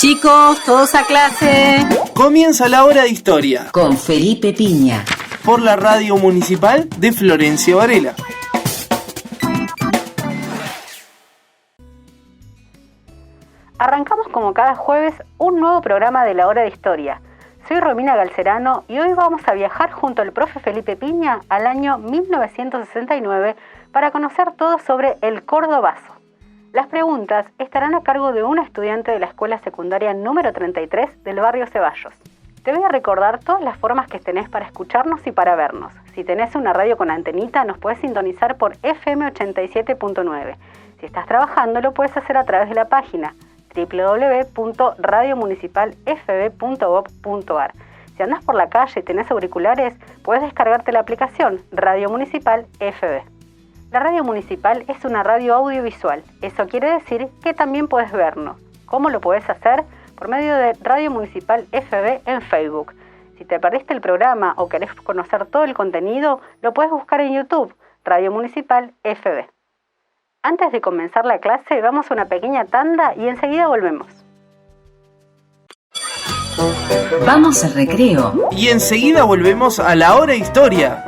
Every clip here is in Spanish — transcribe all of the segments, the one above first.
Chicos, todos a clase. Comienza la hora de historia con Felipe Piña por la Radio Municipal de Florencio Varela. Arrancamos como cada jueves un nuevo programa de la hora de historia. Soy Romina Galcerano y hoy vamos a viajar junto al profe Felipe Piña al año 1969 para conocer todo sobre el Cordobazo. Las preguntas estarán a cargo de una estudiante de la escuela secundaria número 33 del barrio Ceballos. Te voy a recordar todas las formas que tenés para escucharnos y para vernos. Si tenés una radio con antenita, nos podés sintonizar por FM 87.9. Si estás trabajando, lo puedes hacer a través de la página www.radiomunicipalfb.gov.ar. Si andás por la calle y tenés auriculares, puedes descargarte la aplicación Radio Municipal FB. La radio municipal es una radio audiovisual. Eso quiere decir que también puedes vernos. ¿Cómo lo podés hacer? Por medio de Radio Municipal FB en Facebook. Si te perdiste el programa o querés conocer todo el contenido, lo puedes buscar en YouTube, Radio Municipal FB. Antes de comenzar la clase, vamos a una pequeña tanda y enseguida volvemos. Vamos al recreo. Y enseguida volvemos a la hora de historia.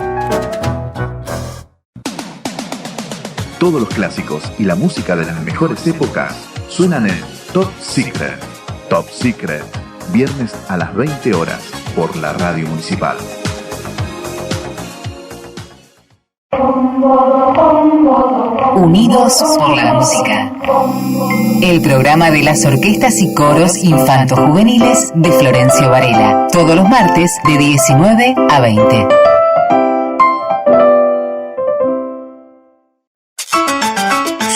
Todos los clásicos y la música de las mejores épocas suenan en Top Secret. Top Secret, viernes a las 20 horas por la Radio Municipal. Unidos por la música. El programa de las orquestas y coros infanto-juveniles de Florencio Varela. Todos los martes de 19 a 20.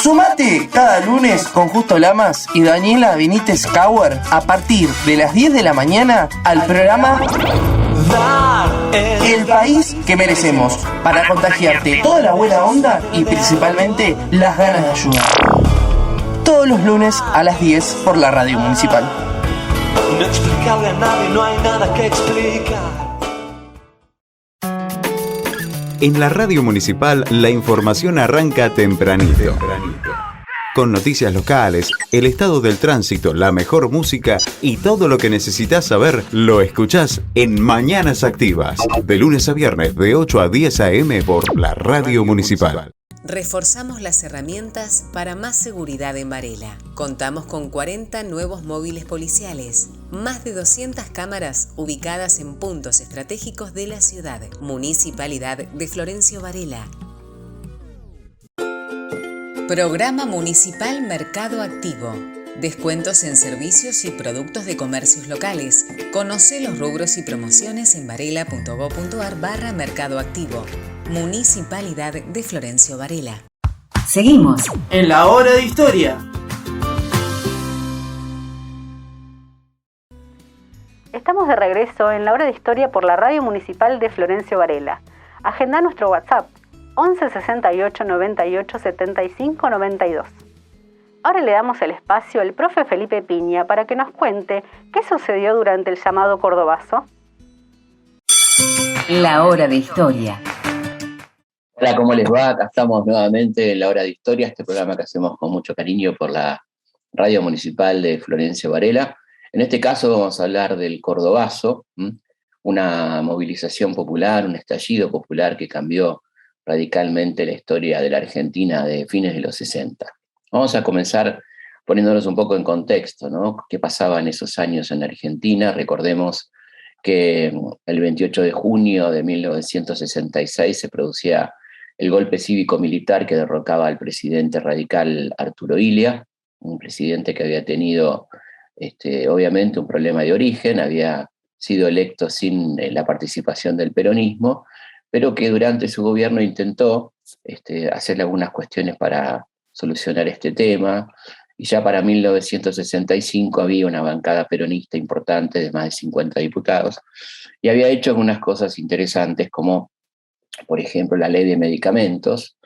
Sumate cada lunes con Justo Lamas y Daniela Benítez Cauer a partir de las 10 de la mañana al programa El País que Merecemos, para contagiarte toda la buena onda y principalmente las ganas de ayudar. Todos los lunes a las 10 por la Radio Municipal. No explicarle a nadie, no hay nada que explicar. En la Radio Municipal la información arranca tempranito. Con noticias locales, el estado del tránsito, la mejor música y todo lo que necesitas saber lo escuchás en Mañanas Activas. De lunes a viernes de 8 a 10 a.m. por la Radio Municipal. Reforzamos las herramientas para más seguridad en Varela. Contamos con 40 nuevos móviles policiales, más de 200 cámaras ubicadas en puntos estratégicos de la ciudad. Municipalidad de Florencio Varela. Programa Municipal Mercado Activo. Descuentos en servicios y productos de comercios locales. Conoce los rubros y promociones en varela.gov.ar/Mercado Activo. Municipalidad de Florencio Varela. Seguimos en la hora de historia. Estamos de regreso en la hora de historia por la Radio Municipal de Florencio Varela. Agenda nuestro WhatsApp 11 68 98 75 92. Ahora le damos el espacio al profe Felipe Piña para que nos cuente qué sucedió durante el llamado Cordobazo. La hora de historia. Hola, ¿cómo les va? Acá estamos nuevamente en la hora de historia, este programa que hacemos con mucho cariño por la Radio Municipal de Florencio Varela. En este caso vamos a hablar del Cordobazo, una movilización popular, un estallido popular que cambió radicalmente la historia de la Argentina de fines de los 60. Vamos a comenzar poniéndonos un poco en contexto, ¿no? ¿Qué pasaba en esos años en la Argentina? Recordemos que el 28 de junio de 1966 se producía el golpe cívico-militar que derrocaba al presidente radical Arturo Illia, un presidente que había tenido obviamente un problema de origen, había sido electo sin la participación del peronismo, pero que durante su gobierno intentó hacerle algunas cuestiones para solucionar este tema, y ya para 1965 había una bancada peronista importante de más de 50 diputados, y había hecho algunas cosas interesantes como, por ejemplo, la ley de medicamentos,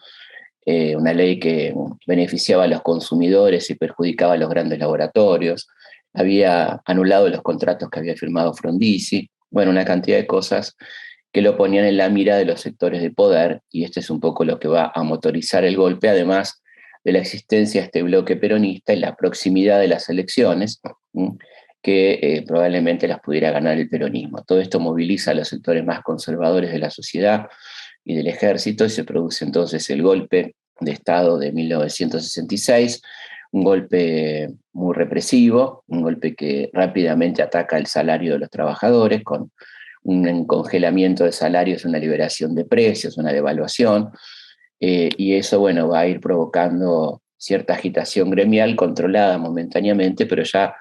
una ley que beneficiaba a los consumidores y perjudicaba a los grandes laboratorios, había anulado los contratos que había firmado Frondizi, bueno, una cantidad de cosas que lo ponían en la mira de los sectores de poder, y este es un poco lo que va a motorizar el golpe, además de la existencia de este bloque peronista y la proximidad de las elecciones, que probablemente las pudiera ganar el peronismo. Todo esto moviliza a los sectores más conservadores de la sociedad y del ejército, y se produce entonces el golpe de Estado de 1966, un golpe muy represivo, un golpe que rápidamente ataca el salario de los trabajadores, con un congelamiento de salarios, una liberación de precios, una devaluación, y eso, bueno, va a ir provocando cierta agitación gremial controlada momentáneamente, pero ya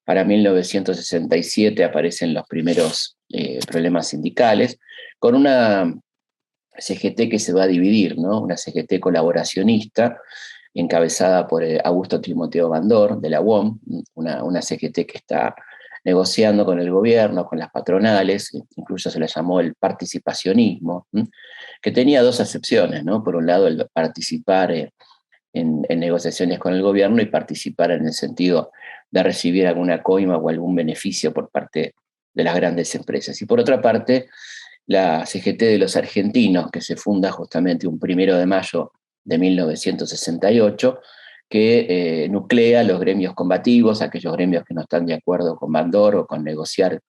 para 1967 aparecen los primeros problemas sindicales, con una CGT que se va a dividir, ¿no? Una CGT colaboracionista, encabezada por Augusto Timoteo Bandor, de la UOM, una CGT que está negociando con el gobierno, con las patronales, incluso se le llamó el participacionismo, que tenía dos acepciones, ¿no? Por un lado, el participar en negociaciones con el gobierno, y participar en el sentido de recibir alguna coima o algún beneficio por parte de las grandes empresas. Y por otra parte, la CGT de los argentinos, que se funda justamente un 1 de mayo de 1968, que nuclea los gremios combativos, aquellos gremios que no están de acuerdo con Bandor o con negociar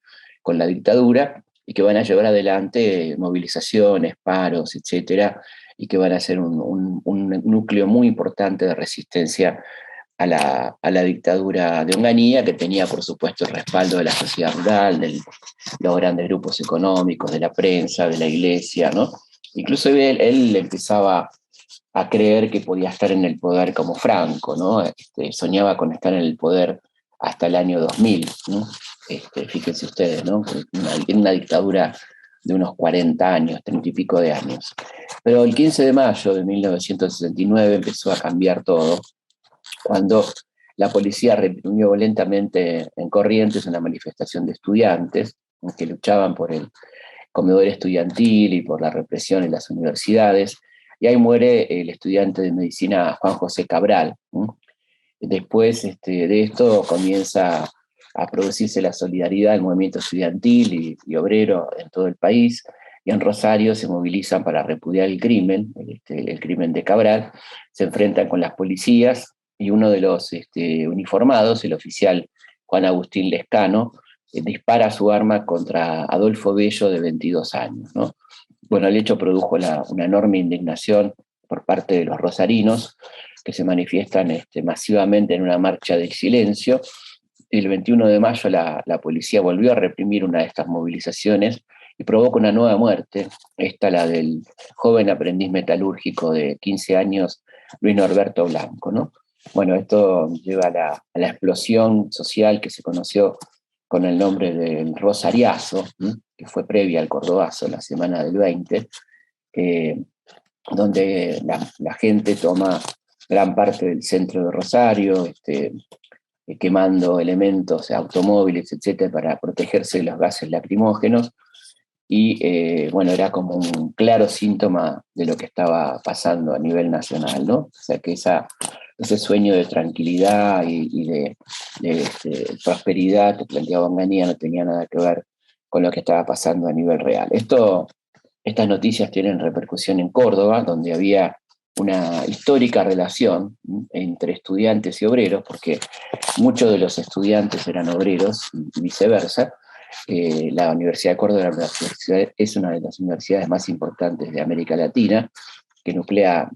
con la dictadura, y que van a llevar adelante movilizaciones, paros, etcétera, y que van a ser un núcleo muy importante de resistencia a la dictadura de Onganía, que tenía, por supuesto, el respaldo de la sociedad rural, de los grandes grupos económicos, de la prensa, de la iglesia, ¿no? Incluso él empezaba a creer que podía estar en el poder como Franco, ¿no? Soñaba con estar en el poder hasta el año 2000, ¿no? Fíjense ustedes, ¿no? Una dictadura de unos 40 años, 30 y pico de años. Pero el 15 de mayo de 1969 empezó a cambiar todo, cuando la policía reprimió violentamente en Corrientes una manifestación de estudiantes que luchaban por el comedor estudiantil y por la represión en las universidades, y ahí muere el estudiante de medicina Juan José Cabral. Después de esto comienza a producirse la solidaridad del movimiento estudiantil y obrero en todo el país, y en Rosario se movilizan para repudiar el crimen, el crimen de Cabral, se enfrentan con las policías, y uno de los uniformados, el oficial Juan Agustín Lescano, dispara su arma contra Adolfo Bello, de 22 años, ¿no? Bueno, el hecho produjo una enorme indignación por parte de los rosarinos, que se manifiestan masivamente en una marcha del silencio. El 21 de mayo la policía volvió a reprimir una de estas movilizaciones y provoca una nueva muerte, la del joven aprendiz metalúrgico de 15 años, Luis Norberto Blanco, ¿no? Bueno, esto lleva a la explosión social que se conoció con el nombre del Rosariazo, que fue previa al Cordobazo, la semana del 20, donde la gente toma gran parte del centro de Rosario, quemando elementos, automóviles, etcétera, para protegerse de los gases lacrimógenos, y bueno, era como un claro síntoma de lo que estaba pasando a nivel nacional, ¿no? O sea, que ese sueño de tranquilidad y de prosperidad que planteaba Onganía no tenía nada que ver con lo que estaba pasando a nivel real. Estas noticias tienen repercusión en Córdoba, donde había una histórica relación entre estudiantes y obreros, porque muchos de los estudiantes eran obreros y viceversa. La Universidad de Córdoba es una de las universidades más importantes de América Latina, que nuclea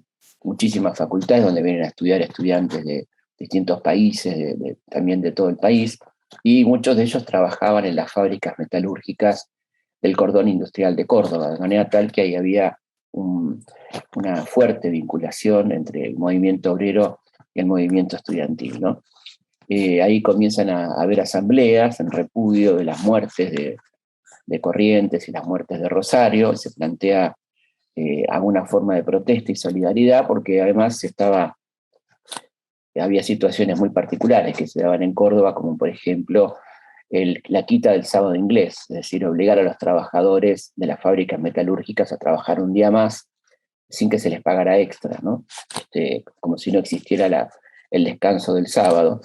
muchísimas facultades donde vienen a estudiar estudiantes de distintos países, también de todo el país, y muchos de ellos trabajaban en las fábricas metalúrgicas del cordón industrial de Córdoba, de manera tal que ahí había una fuerte vinculación entre el movimiento obrero y el movimiento estudiantil, ¿no? Ahí comienzan a haber asambleas en repudio de las muertes de Corrientes y las muertes de Rosario. Se plantea alguna forma de protesta y solidaridad, porque además había situaciones muy particulares que se daban en Córdoba, como por ejemplo la quita del sábado inglés, es decir, obligar a los trabajadores de las fábricas metalúrgicas a trabajar un día más sin que se les pagara extra, ¿no? Como si no existiera el descanso del sábado.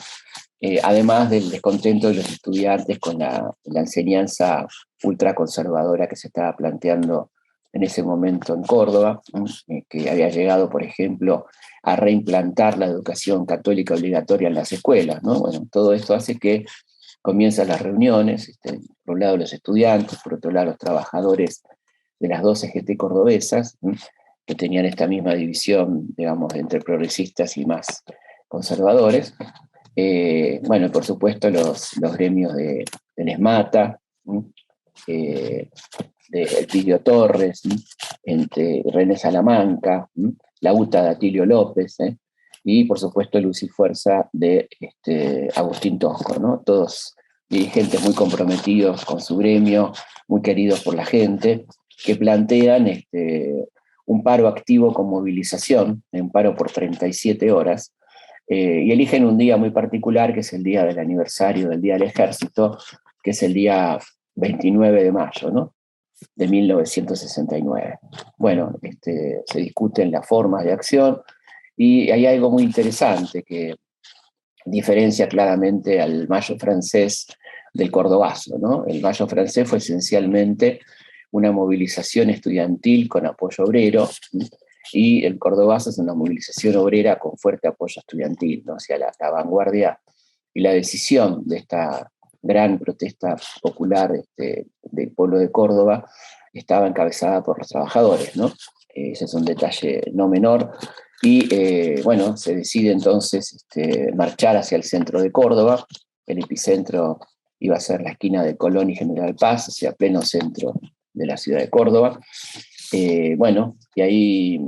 Además del descontento de los estudiantes con la enseñanza ultraconservadora que se estaba planteando en ese momento en Córdoba, que había llegado, por ejemplo, a reimplantar la educación católica obligatoria en las escuelas, ¿no? Bueno, todo esto hace que comienzan las reuniones, por un lado los estudiantes, por otro lado los trabajadores de las dos CGT cordobesas, que tenían esta misma división, digamos, entre progresistas y más conservadores. Bueno, por supuesto los gremios del ESMATA, de Elpidio Torres, entre René Salamanca, la UTA de Atilio López, y por supuesto Luz y Fuerza de Agustín Tosco, ¿no? Todos dirigentes muy comprometidos con su gremio, muy queridos por la gente, que plantean un paro activo con movilización, un paro por 37 horas, y eligen un día muy particular, que es el día del aniversario del Día del Ejército, que es el día 29 de mayo, ¿no?, de 1969. Bueno, se discuten las formas de acción, y hay algo muy interesante que diferencia claramente al Mayo francés del Cordobazo, ¿no? El Mayo francés fue esencialmente una movilización estudiantil con apoyo obrero, y el Cordobazo es una movilización obrera con fuerte apoyo estudiantil, ¿no? O sea, la vanguardia y la decisión de esta gran protesta popular del pueblo de Córdoba estaba encabezada por los trabajadores, ¿no? Ese es un detalle no menor. Y bueno, se decide entonces marchar hacia el centro de Córdoba. El epicentro iba a ser la esquina de Colón y General Paz, hacia pleno centro de la ciudad de Córdoba. Bueno, y ahí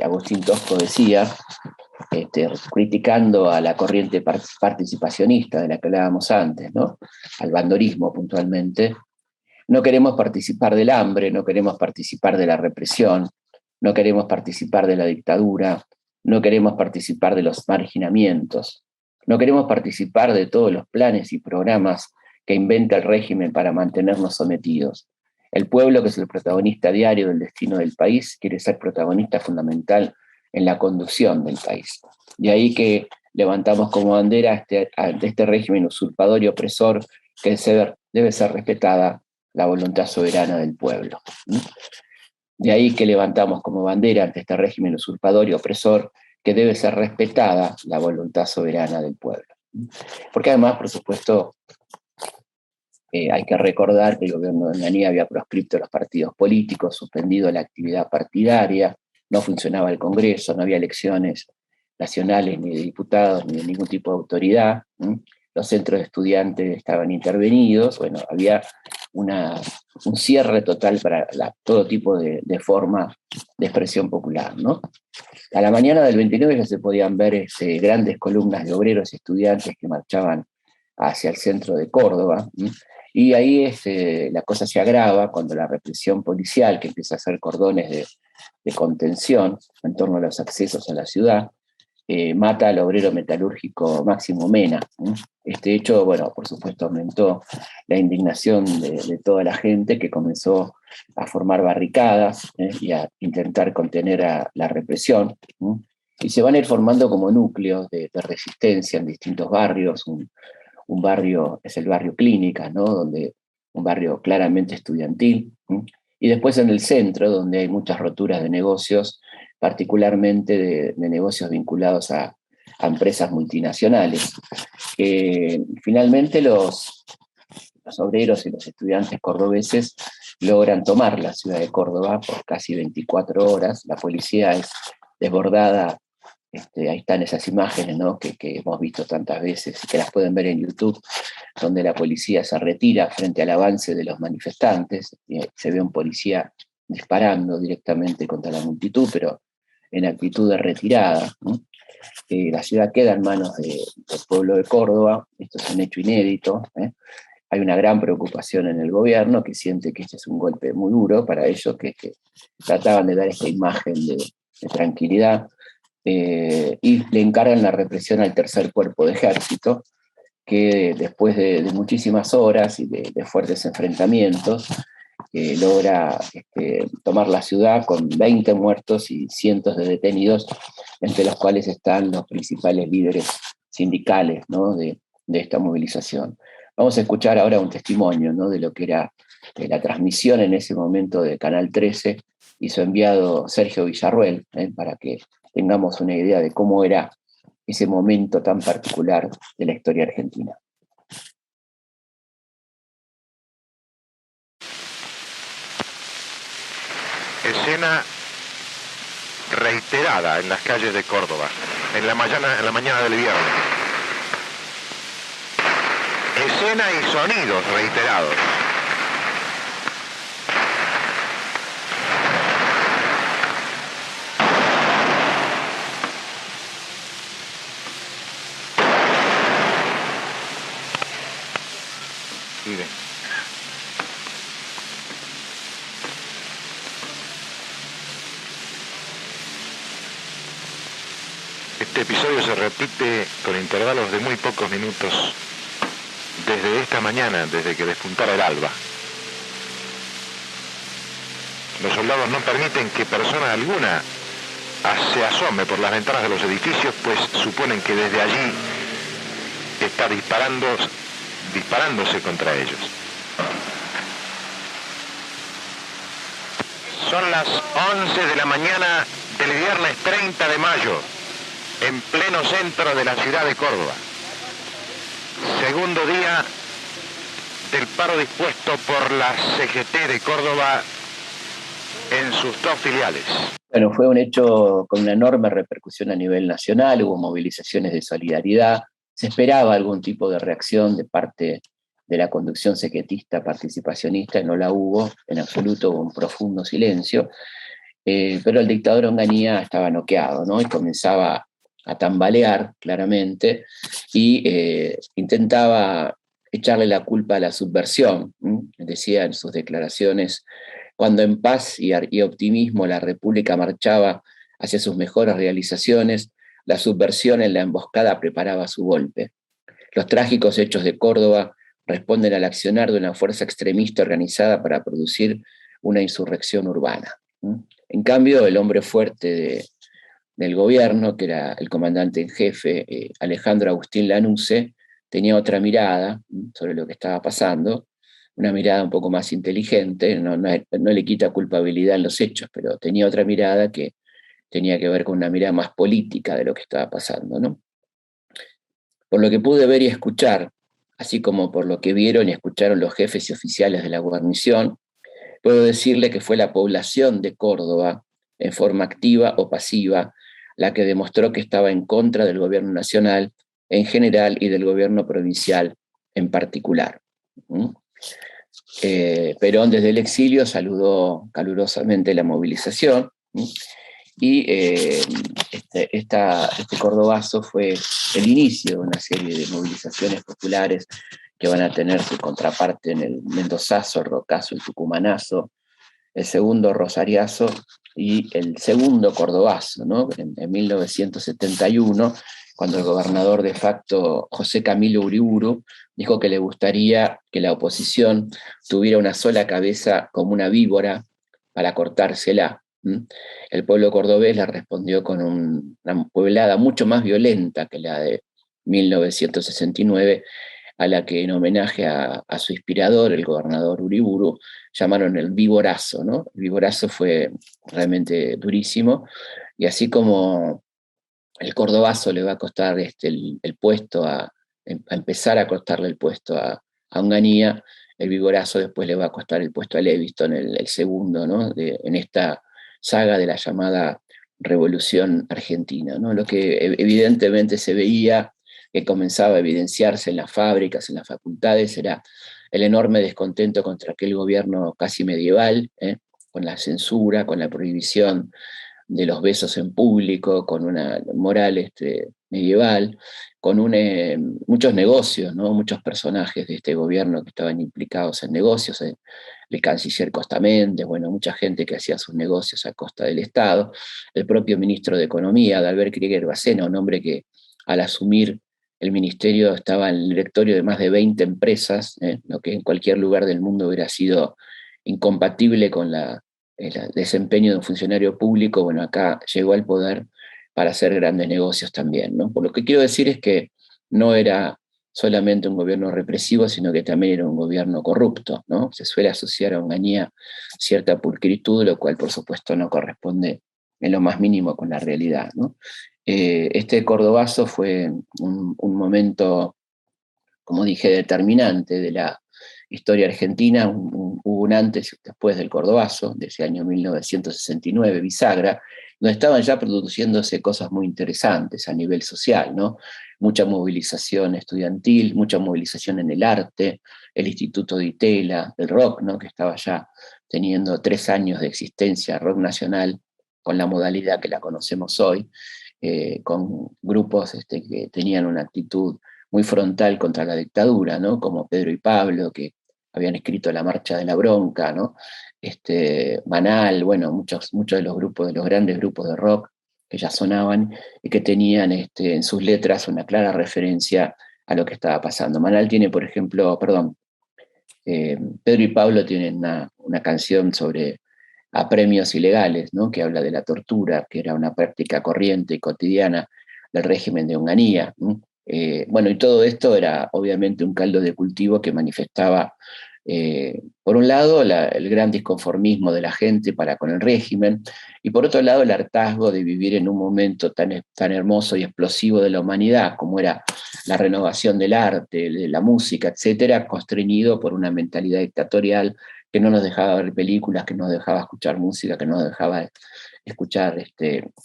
Agustín Tosco decía, criticando a la corriente participacionista de la que hablábamos antes, ¿no?, al bandorismo puntualmente: no queremos participar del hambre, no queremos participar de la represión, no queremos participar de la dictadura, no queremos participar de los marginamientos, no queremos participar de todos los planes y programas que inventa el régimen para mantenernos sometidos. El pueblo, que es el protagonista diario del destino del país, quiere ser protagonista fundamental en la conducción del país. De ahí que levantamos como bandera ante este régimen usurpador y opresor que debe ser respetada la voluntad soberana del pueblo. De ahí que levantamos como bandera ante este régimen usurpador y opresor que debe ser respetada la voluntad soberana del pueblo. Porque además, por supuesto, hay que recordar que el gobierno de Onganía había proscripto los partidos políticos, suspendido la actividad partidaria, no funcionaba el Congreso, no había elecciones nacionales ni de diputados ni de ningún tipo de autoridad. Los centros de estudiantes estaban intervenidos. Bueno, había un cierre total para todo tipo de forma de expresión popular, ¿no? A la mañana del 29 ya se podían ver grandes columnas de obreros y estudiantes que marchaban hacia el centro de Córdoba, y ahí la cosa se agrava cuando la represión policial, que empieza a hacer cordones de contención en torno a los accesos a la ciudad, mata al obrero metalúrgico Máximo Mena. Este hecho, bueno, por supuesto aumentó la indignación de toda la gente, que comenzó a formar barricadas y a intentar contener a la represión. Y se van a ir formando como núcleos de resistencia en distintos barrios. Un barrio es el barrio Clínica, ¿no?, un barrio claramente estudiantil. Y después en el centro, donde hay muchas roturas de negocios, particularmente de negocios vinculados a empresas multinacionales. Finalmente los obreros y los estudiantes cordobeses logran tomar la ciudad de Córdoba por casi 24 horas. La policía es desbordada. Ahí están esas imágenes, ¿no?, que hemos visto tantas veces y que las pueden ver en YouTube, donde la policía se retira frente al avance de los manifestantes. Se ve un policía disparando directamente contra la multitud, pero en actitud de retirada. La ciudad queda en manos del pueblo de Córdoba. Esto es un hecho inédito. Hay una gran preocupación en el gobierno, que siente que este es un golpe muy duro para ellos, que trataban de dar esta imagen de tranquilidad. Y le encargan la represión al tercer cuerpo de ejército, que después de muchísimas horas y de fuertes enfrentamientos, logra tomar la ciudad con 20 muertos y cientos de detenidos, entre los cuales están los principales líderes sindicales, ¿no?, de esta movilización. Vamos a escuchar ahora un testimonio, ¿no?, de lo que era la transmisión en ese momento de Canal 13 y su enviado Sergio Villarruel, para que tengamos una idea de cómo era ese momento tan particular de la historia argentina. escena reiterada en las calles de Córdoba, en la mañana del viernes. Escena y sonidos reiterados. Miren. Este episodio se repite con intervalos de muy pocos minutos desde esta mañana, desde que despuntara el alba. Los soldados no permiten que persona alguna se asome por las ventanas de los edificios, pues suponen que desde allí está disparándose contra ellos. Son las 11 de la mañana del viernes 30 de mayo, en pleno centro de la ciudad de Córdoba. Segundo día del paro dispuesto por la CGT de Córdoba en sus dos filiales. Bueno, fue un hecho con una enorme repercusión a nivel nacional, hubo movilizaciones de solidaridad, se esperaba algún tipo de reacción de parte de la conducción sequetista participacionista, y no la hubo, en absoluto, hubo un profundo silencio, pero el dictador Onganía estaba noqueado, ¿no? Y comenzaba a tambalear claramente y intentaba echarle la culpa a la subversión. Decía en sus declaraciones: cuando en paz y optimismo la República marchaba hacia sus mejores realizaciones, la subversión en la emboscada preparaba su golpe. Los trágicos hechos de Córdoba responden al accionar de una fuerza extremista organizada para producir una insurrección urbana. En cambio, el hombre fuerte del gobierno, que era el comandante en jefe, Alejandro Agustín Lanusse, tenía otra mirada sobre lo que estaba pasando, una mirada un poco más inteligente, no le quita culpabilidad en los hechos, pero tenía otra mirada que tenía que ver con una mirada más política de lo que estaba pasando, ¿no? Por lo que pude ver y escuchar, así como por lo que vieron y escucharon los jefes y oficiales de la guarnición, puedo decirle que fue la población de Córdoba, en forma activa o pasiva, la que demostró que estaba en contra del gobierno nacional en general y del gobierno provincial en particular. Perón desde el exilio saludó calurosamente la movilización, y este cordobazo fue el inicio de una serie de movilizaciones populares que van a tener su contraparte en el mendozazo, el rocazo, el tucumanazo, el segundo rosariazo y el segundo cordobazo, ¿no? En 1971, cuando el gobernador de facto José Camilo Uriburu dijo que le gustaría que la oposición tuviera una sola cabeza como una víbora para cortársela. El pueblo cordobés le respondió con una pueblada mucho más violenta que la de 1969, a la que en homenaje a su inspirador, el gobernador Uriburu, llamaron el víborazo, ¿no? El víborazo fue realmente durísimo, y así como el cordobazo le va a costar el puesto a empezar a costarle el puesto a Onganía, el víborazo después le va a costar el puesto a Levingston, el segundo, ¿no? En esta saga de la llamada Revolución Argentina, ¿no? Lo que evidentemente se veía, que comenzaba a evidenciarse en las fábricas, en las facultades, era el enorme descontento contra aquel gobierno casi medieval, con la censura, con la prohibición de los besos en público, con una moral medieval, con muchos negocios, ¿no? Muchos personajes de este gobierno que estaban implicados en negocios, el canciller Costa Méndez, bueno, mucha gente que hacía sus negocios a costa del Estado, el propio ministro de Economía, Adalbert Krieger Bacena, un hombre que al asumir el ministerio estaba en el directorio de más de 20 empresas, lo que en cualquier lugar del mundo hubiera sido incompatible con el desempeño de un funcionario público. Bueno, acá llegó al poder para hacer grandes negocios también, ¿no? Por lo que quiero decir es que no era solamente un gobierno represivo, sino que también era un gobierno corrupto, ¿no? Se suele asociar a Onganía cierta pulcritud, lo cual por supuesto no corresponde en lo más mínimo con la realidad, ¿no? Este cordobazo fue un momento, como dije, determinante de la historia argentina. Hubo un antes y después del Cordobazo, de ese año 1969, bisagra, donde estaban ya produciéndose cosas muy interesantes a nivel social, ¿no? Mucha movilización estudiantil, mucha movilización en el arte, el Instituto de Itela, el rock, ¿no? Que estaba ya teniendo 3 años de existencia, rock nacional, con la modalidad que la conocemos hoy, con grupos que tenían una actitud muy frontal contra la dictadura, ¿no? Como Pedro y Pablo, que habían escrito La Marcha de la Bronca, ¿no? Manal, bueno, muchos de los grupos, de los grandes grupos de rock que ya sonaban y que tenían en sus letras una clara referencia a lo que estaba pasando. Manal tiene, por ejemplo, Pedro y Pablo tienen una canción sobre apremios ilegales, ¿no? Que habla de la tortura, que era una práctica corriente y cotidiana del régimen de Onganía, ¿no? Bueno, y todo esto era obviamente un caldo de cultivo que manifestaba, por un lado, el gran disconformismo de la gente para con el régimen, y por otro lado, el hartazgo de vivir en un momento tan hermoso y explosivo de la humanidad, como era la renovación del arte, de la música, etcétera, constreñido por una mentalidad dictatorial que no nos dejaba ver películas, que no nos dejaba escuchar música, que no nos dejaba escuchar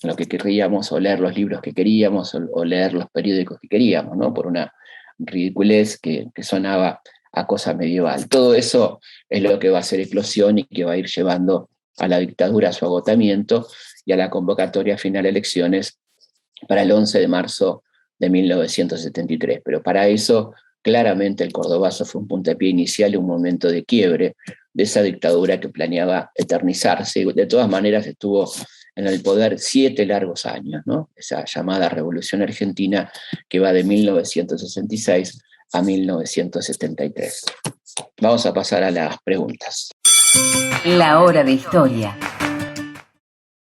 lo que queríamos, o leer los libros que queríamos, o leer los periódicos que queríamos, ¿no? Por una ridiculez que sonaba a cosa medieval. Todo eso es lo que va a hacer eclosión y que va a ir llevando a la dictadura a su agotamiento y a la convocatoria final de elecciones para el 11 de marzo de 1973. Pero para eso, claramente el Cordobazo fue un puntapié inicial y un momento de quiebre de esa dictadura que planeaba eternizarse. De todas maneras estuvo en el poder 7 largos años, ¿no? Esa llamada Revolución Argentina que va de 1966 a 1973. Vamos a pasar a las preguntas. La hora de historia.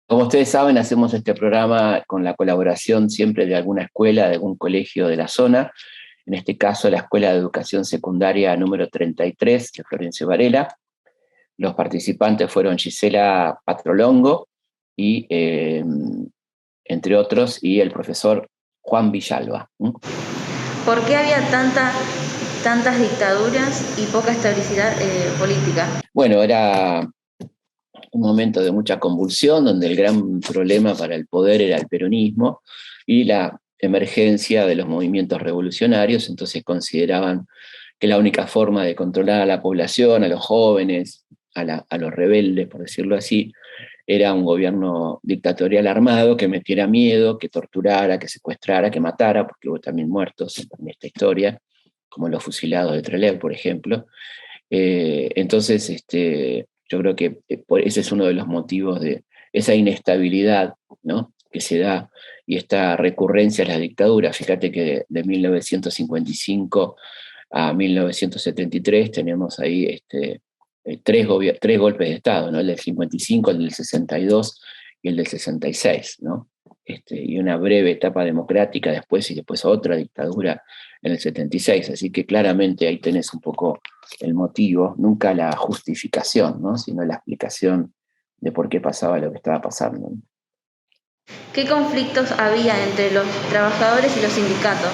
Como ustedes saben, hacemos este programa con la colaboración siempre de alguna escuela, de algún colegio de la zona, en este caso la Escuela de Educación Secundaria número 33 de Florencio Varela. Los participantes fueron Gisela Patrolongo y, entre otros, y el profesor Juan Villalba. ¿Por qué había tantas dictaduras y poca estabilidad política? Bueno, era un momento de mucha convulsión, donde el gran problema para el poder era el peronismo y la emergencia de los movimientos revolucionarios. Entonces consideraban que la única forma de controlar a la población, a los jóvenes, a los rebeldes, por decirlo así, era un gobierno dictatorial armado que metiera miedo, que torturara, que secuestrara, que matara, porque hubo también muertos en esta historia, como los fusilados de Trelew, por ejemplo. Entonces, yo creo que ese es uno de los motivos de esa inestabilidad, ¿no?, que se da, y esta recurrencia a la dictadura. Fíjate que de 1955 a 1973 tenemos ahí tres golpes de Estado, ¿no? El del 55, el del 62 y el del 66, ¿no? Y una breve etapa democrática después, y después otra dictadura en el 76. Así que claramente ahí tenés un poco el motivo, nunca la justificación, ¿no?, sino la explicación de por qué pasaba lo que estaba pasando. ¿Qué conflictos había entre los trabajadores y los sindicatos?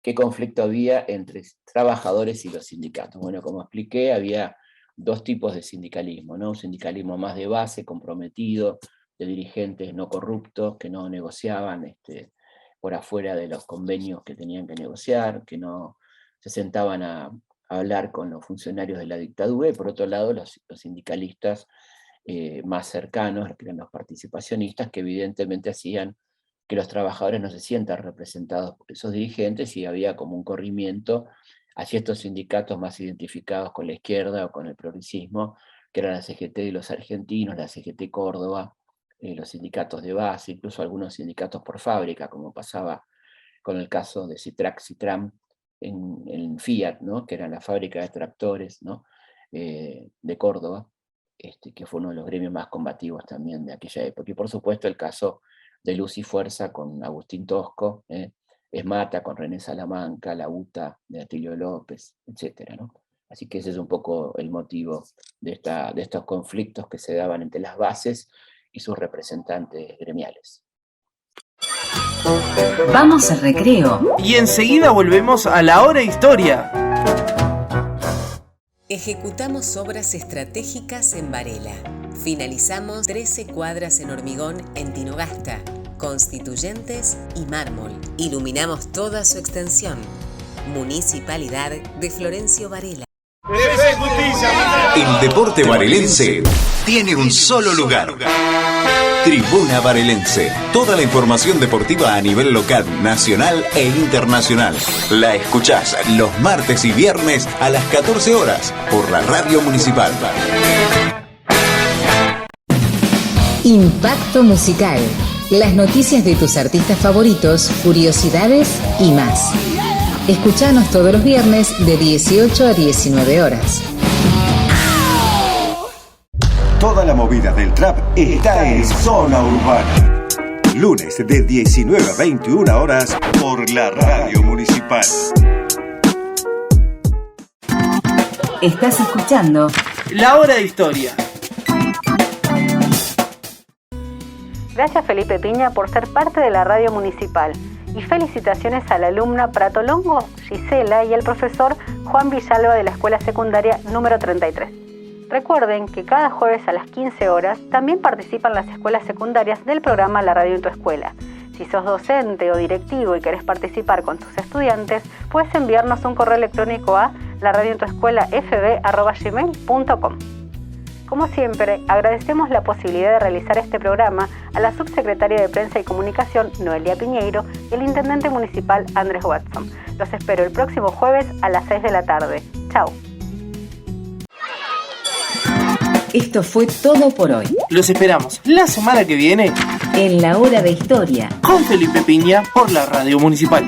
¿Qué conflicto había entre trabajadores y los sindicatos? Bueno, como expliqué, había 2 tipos de sindicalismo, ¿no? Un sindicalismo más de base, comprometido, de dirigentes no corruptos, que no negociaban por afuera de los convenios que tenían que negociar, que no se sentaban a hablar con los funcionarios de la dictadura, y por otro lado los sindicalistas más cercanos, que eran los participacionistas, que evidentemente hacían que los trabajadores no se sientan representados por esos dirigentes, y había como un corrimiento hacia estos sindicatos más identificados con la izquierda o con el progresismo, que eran la CGT de los argentinos, la CGT Córdoba, los sindicatos de base, incluso algunos sindicatos por fábrica, como pasaba con el caso de Citrac-Citram en Fiat, ¿no?, que era la fábrica de tractores, ¿no?, de Córdoba, que fue uno de los gremios más combativos también de aquella época. Y por supuesto el caso de Luz y Fuerza con Agustín Tosco, Esmata con René Salamanca, la UTA de Atilio López, etc., ¿no? Así que ese es un poco el motivo de estos conflictos que se daban entre las bases y sus representantes gremiales. Vamos al recreo. Y enseguida volvemos a la hora de historia. Ejecutamos obras estratégicas en Varela. Finalizamos 13 cuadras en hormigón en Tinogasta, Constituyentes y Mármol. Iluminamos toda su extensión. Municipalidad de Florencio Varela. El deporte varelense tiene un solo lugar. Tribuna Varelense. Toda la información deportiva a nivel local, nacional e internacional. La escuchás los martes y viernes a las 14 horas por la Radio Municipal. Impacto musical. Las noticias de tus artistas favoritos, curiosidades y más. Escuchanos todos los viernes de 18 a 19 horas. Toda la movida del trap está en Zona Urbana. Lunes de 19 a 21 horas por la Radio Municipal. Estás escuchando La Hora de Historia. Gracias Felipe Piña por ser parte de la Radio Municipal. Y felicitaciones a la alumna Pratolongo Gisela y al profesor Juan Villalba de la Escuela Secundaria número 33. Recuerden que cada jueves a las 15 horas también participan las escuelas secundarias del programa La Radio en tu Escuela. Si sos docente o directivo y querés participar con tus estudiantes, puedes enviarnos un correo electrónico a laradioentuescuelafb@gmail.com. Como siempre, agradecemos la posibilidad de realizar este programa a la subsecretaria de Prensa y Comunicación, Noelia Piñeiro, y el intendente municipal, Andrés Watson. Los espero el próximo jueves a las 6 de la tarde. Chao. Esto fue todo por hoy. Los esperamos la semana que viene en La Hora de Historia con Felipe Piña por la Radio Municipal.